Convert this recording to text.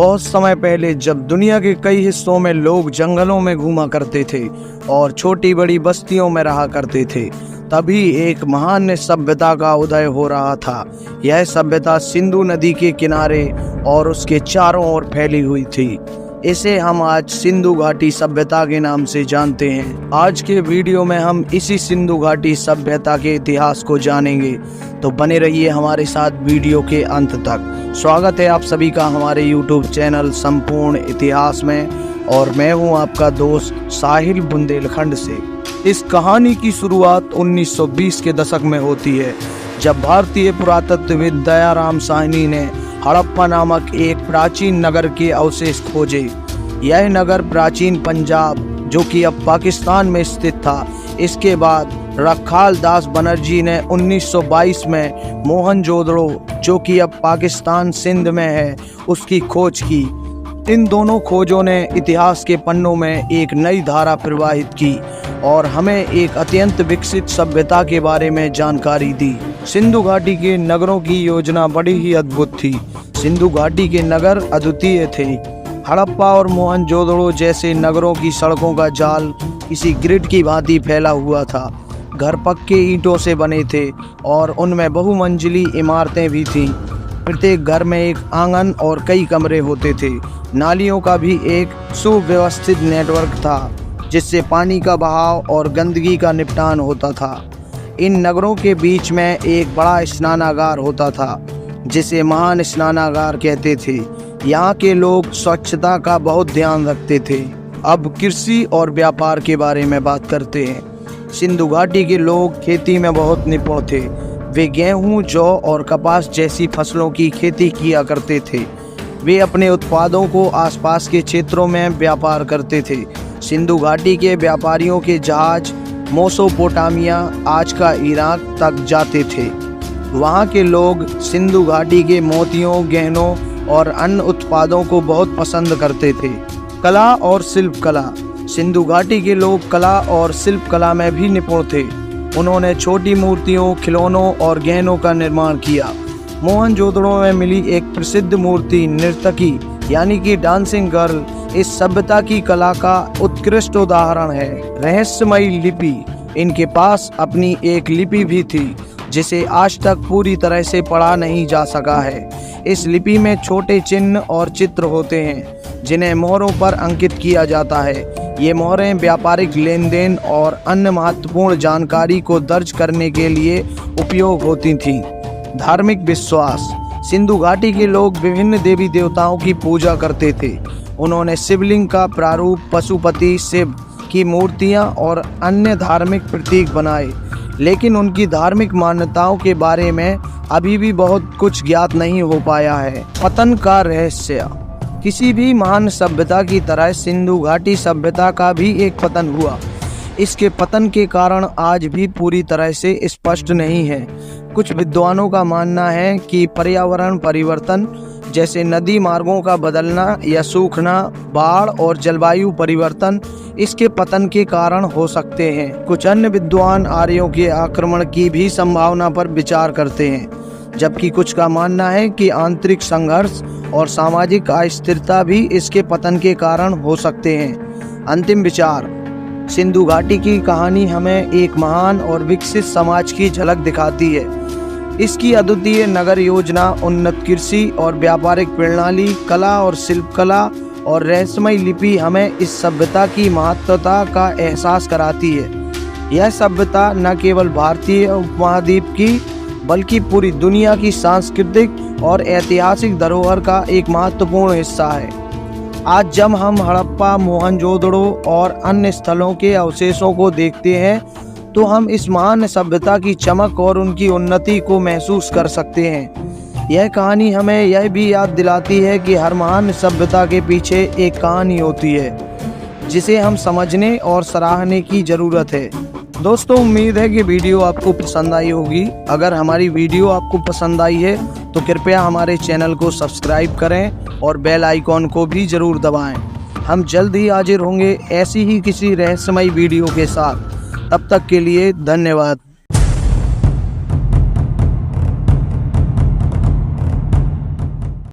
बहुत समय पहले जब दुनिया के कई हिस्सों में लोग जंगलों में घूमा करते थे और छोटी बड़ी बस्तियों में रहा करते थे, तभी एक महान सभ्यता का उदय हो रहा था। यह सभ्यता सिंधु नदी के किनारे और उसके चारों ओर फैली हुई थी। इसे हम आज सिंधु घाटी सभ्यता के नाम से जानते हैं। आज के वीडियो में हम इसी सिंधु घाटी सभ्यता के इतिहास को जानेंगे, तो बने रहिए हमारे साथ वीडियो के अंत तक। स्वागत है आप सभी का हमारे YouTube चैनल संपूर्ण इतिहास में, और मैं हूं आपका दोस्त साहिल बुंदेलखंड से। इस कहानी की शुरुआत 1920 के दशक में होती है, जब भारतीय पुरातत्वविद दयाराम साहनी ने हड़प्पा नामक एक प्राचीन नगर के अवशेष खोजे। यह नगर प्राचीन पंजाब, जो कि अब पाकिस्तान में स्थित था। इसके बाद रखाल दास बनर्जी ने 1922 में मोहनजोदड़ो, जो कि अब पाकिस्तान सिंध में है, उसकी खोज की। इन दोनों खोजों ने इतिहास के पन्नों में एक नई धारा प्रवाहित की और हमें एक अत्यंत विकसित सभ्यता के बारे में जानकारी दी। सिंधु घाटी के नगरों की योजना बड़ी ही अद्भुत थी। सिंधु घाटी के नगर अद्वितीय थे। हड़प्पा और मोहनजोदड़ो जैसे नगरों की सड़कों का जाल किसी ग्रिड की भांति फैला हुआ था। घर पक्के ईंटों से बने थे और उनमें बहुमंजिली इमारतें भी थीं। प्रत्येक घर में एक आंगन और कई कमरे होते थे। नालियों का भी एक सुव्यवस्थित नेटवर्क था, जिससे पानी का बहाव और गंदगी का निपटान होता था। इन नगरों के बीच में एक बड़ा स्नानागार होता था, जिसे महान स्नानागार कहते थे। यहाँ के लोग स्वच्छता का बहुत ध्यान रखते थे। अब कृषि और व्यापार के बारे में बात करते हैं। सिंधु घाटी के लोग खेती में बहुत निपुण थे। वे गेहूं, जौ और कपास जैसी फसलों की खेती किया करते थे। वे अपने उत्पादों को आसपास के क्षेत्रों में व्यापार करते थे। सिंधु घाटी के व्यापारियों के जहाज मेसोपोटामिया, आज का इराक, तक जाते थे। वहाँ के लोग सिंधु घाटी के मोतियों, गहनों और अन्य उत्पादों को बहुत पसंद करते थे। कला और शिल्प कला। सिंधु घाटी के लोग कला और शिल्प कला में भी निपुण थे। उन्होंने छोटी मूर्तियों, खिलौनों और गहनों का निर्माण किया। मोहनजोदड़ो में मिली एक प्रसिद्ध मूर्ति नर्तकी यानी कि डांसिंग गर्ल इस सभ्यता की कला का उत्कृष्ट उदाहरण है। रहस्यमयी लिपि। इनके पास अपनी एक लिपि भी थी, जिसे आज तक पूरी तरह से पढ़ा नहीं जा सका है। इस लिपि में छोटे चिन्ह और चित्र होते हैं, जिन्हें मोहरों पर अंकित किया जाता है। ये मोहरें व्यापारिक लेन देन और अन्य महत्वपूर्ण जानकारी को दर्ज करने के लिए उपयोग होती थीं। धार्मिक विश्वास। सिंधु घाटी के लोग विभिन्न देवी देवताओं की पूजा करते थे। उन्होंने शिवलिंग का प्रारूप, पशुपति शिव की मूर्तियां और अन्य धार्मिक प्रतीक बनाए, लेकिन उनकी धार्मिक मान्यताओं के बारे में अभी भी बहुत कुछ ज्ञात नहीं हो पाया है। पतन का रहस्य। किसी भी महान सभ्यता की तरह सिंधु घाटी सभ्यता का भी एक पतन हुआ। इसके पतन के कारण आज भी पूरी तरह से स्पष्ट नहीं है। कुछ विद्वानों का मानना है कि पर्यावरण परिवर्तन, जैसे नदी मार्गों का बदलना या सूखना, बाढ़ और जलवायु परिवर्तन इसके पतन के कारण हो सकते हैं। कुछ अन्य विद्वान आर्यों के आक्रमण की भी संभावना पर विचार करते हैं, जबकि कुछ का मानना है कि आंतरिक संघर्ष और सामाजिक अस्थिरता भी इसके पतन के कारण हो सकते हैं। अंतिम विचार। सिंधु घाटी की कहानी हमें एक महान और विकसित समाज की झलक दिखाती है। इसकी अद्वितीय नगर योजना, उन्नत कृषि और व्यापारिक प्रणाली, कला और शिल्प कला और रहस्यमयी लिपि हमें इस सभ्यता की महत्वता का एहसास कराती है। यह सभ्यता न केवल भारतीय उपमहाद्वीप की, बल्कि पूरी दुनिया की सांस्कृतिक और ऐतिहासिक धरोहर का एक महत्वपूर्ण हिस्सा है। आज जब हम हड़प्पा, मोहनजोदड़ो और अन्य स्थलों के अवशेषों को देखते हैं, तो हम इस महान सभ्यता की चमक और उनकी उन्नति को महसूस कर सकते हैं। यह कहानी हमें यह भी याद दिलाती है कि हर महान सभ्यता के पीछे एक कहानी होती है, जिसे हम समझने और सराहने की ज़रूरत है। दोस्तों, उम्मीद है कि वीडियो आपको पसंद आई होगी। अगर हमारी वीडियो आपको पसंद आई है तो कृपया हमारे चैनल को सब्सक्राइब करें और बेल आइकॉन को भी ज़रूर दबाएं। हम जल्द ही हाजिर होंगे ऐसी ही किसी रहस्यमयी वीडियो के साथ। तब तक के लिए धन्यवाद।